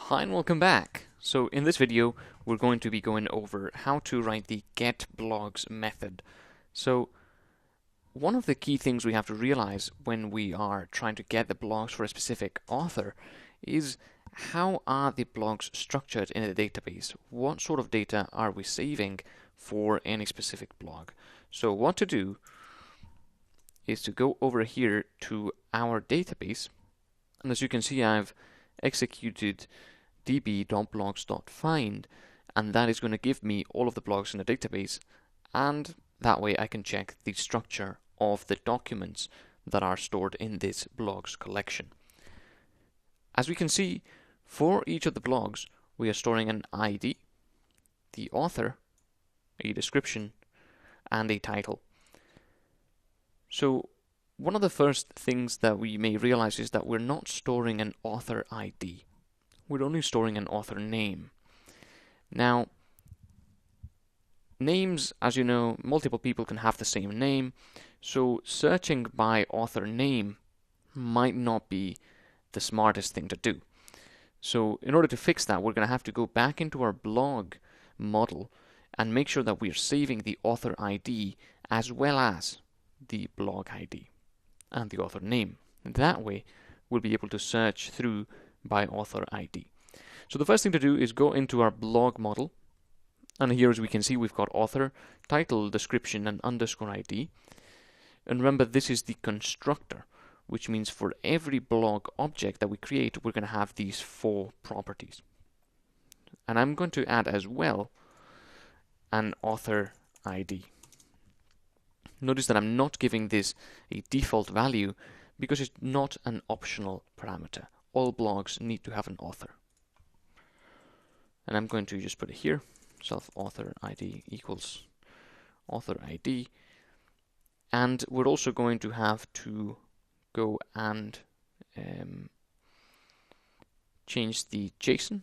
Hi and welcome back. So in this video we're going to be going over how to write the getBlogs method. So one of the key things we have to realize when we are trying to get the blogs for a specific author is how are the blogs structured in a database? What sort of data are we saving for any specific blog? So what to do is to go over here to our database, and as you can see I've executed db.blogs.find, and that is going to give me all of the blogs in the database, and that way I can check the structure of the documents that are stored in this blogs collection. As we can see, for each of the blogs we are storing an ID, the author, a description, and a title. So one of the first things that we may realize is that we're not storing an author ID. We're only storing an author name. Now, names, as you know, multiple people can have the same name, so searching by author name might not be the smartest thing to do. So in order to fix that, we're going to have to go back into our blog model and make sure that we're saving the author ID as well as the blog ID and the author name. That way, we'll be able to search through by author ID. So the first thing to do is go into our blog model, and here as we can see we've got author, title, description, and underscore ID. And remember, this is the constructor, which means for every blog object that we create we're going to have these four properties. And I'm going to add as well an author ID. Notice that I'm not giving this a default value because it's not an optional parameter. All blogs need to have an author. And I'm going to just put it here, self-author ID equals author ID. And we're also going to have to go and change the JSON.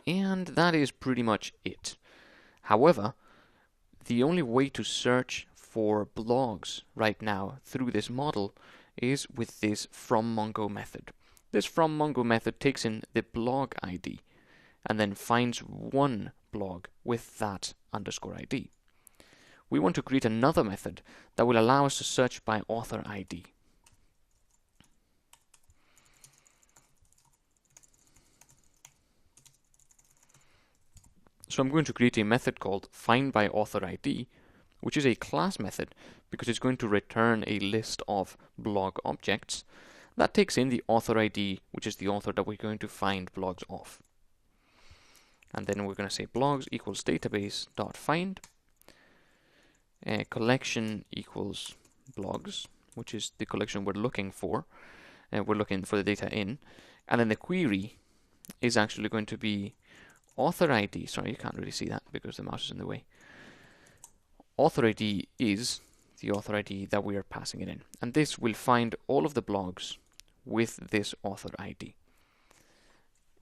And that is pretty much it. However, the only way to search for blogs right now through this model is with this fromMongo method. This fromMongo method takes in the blog ID and then finds one blog with that underscore ID. We want to create another method that will allow us to search by author ID. So I'm going to create a method called findByAuthorID, which is a class method because it's going to return a list of blog objects that takes in the author ID, which is the author that we're going to find blogs of. And then we're going to say blogs equals database.find, collection equals blogs, which is the collection we're looking for. We're looking for the data in. And then the query is actually going to be author ID. Sorry, you can't really see that because the mouse is in the way. Author ID is the author ID that we are passing it in. And this will find all of the blogs with this author ID.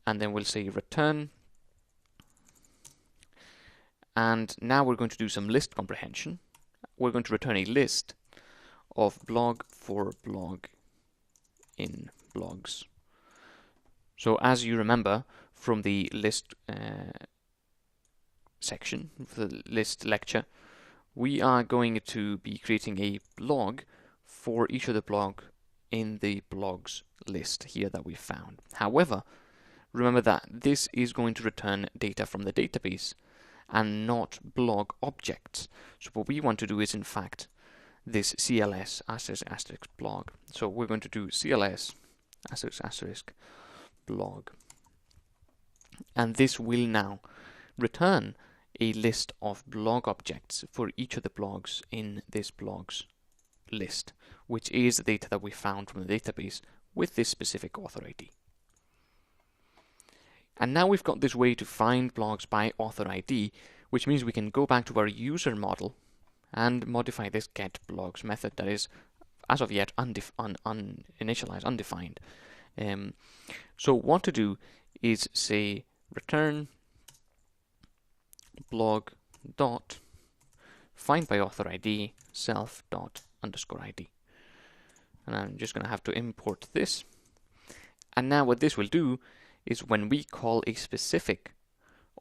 And then we'll say return. And now we're going to do some list comprehension. We're going to return a list of blog for blog in blogs. So as you remember from the list section, the list lecture, we are going to be creating a blog for each of the blog in the blogs list here that we found. However, remember that this is going to return data from the database and not blog objects. So what we want to do is in fact this CLS asterisk blog. So we're going to do CLS asterisk blog. And this will now return a list of blog objects for each of the blogs in this blogs list, which is the data that we found from the database with this specific author ID. And now we've got this way to find blogs by author ID, which means we can go back to our user model and modify this getBlogs method that is, as of yet, initialized, undefined. So what to do is say return blog dot find by author ID self._id. And I'm just going to have to import this. And now what this will do is when we call a specific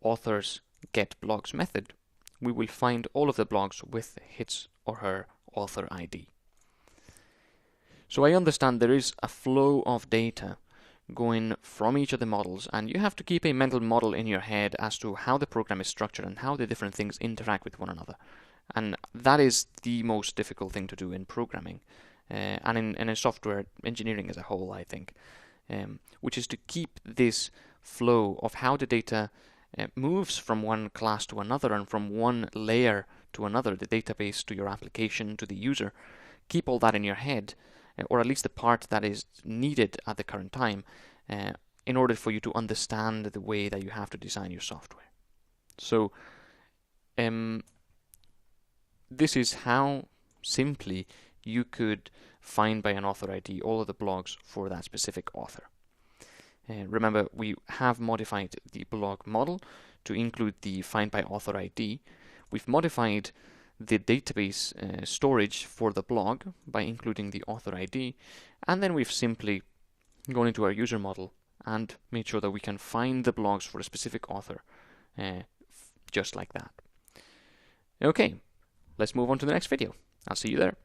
author's getBlogs method, we will find all of the blogs with his or her author ID. So I understand there is a flow of data going from each of the models, and you have to keep a mental model in your head as to how the program is structured and how the different things interact with one another. And that is the most difficult thing to do in programming, and in software engineering as a whole, I think, which is to keep this flow of how the data moves from one class to another and from one layer to another, the database to your application to the user. Keep all that in your head, or at least the part that is needed at the current time, in order for you to understand the way that you have to design your software. So this is how simply you could find by an author ID all of the blogs for that specific author. Remember, we have modified the blog model to include the find by author ID. We've modified the database storage for the blog by including the author ID, and then we've simply gone into our user model and made sure that we can find the blogs for a specific author just like that. Okay, let's move on to the next video. I'll see you there.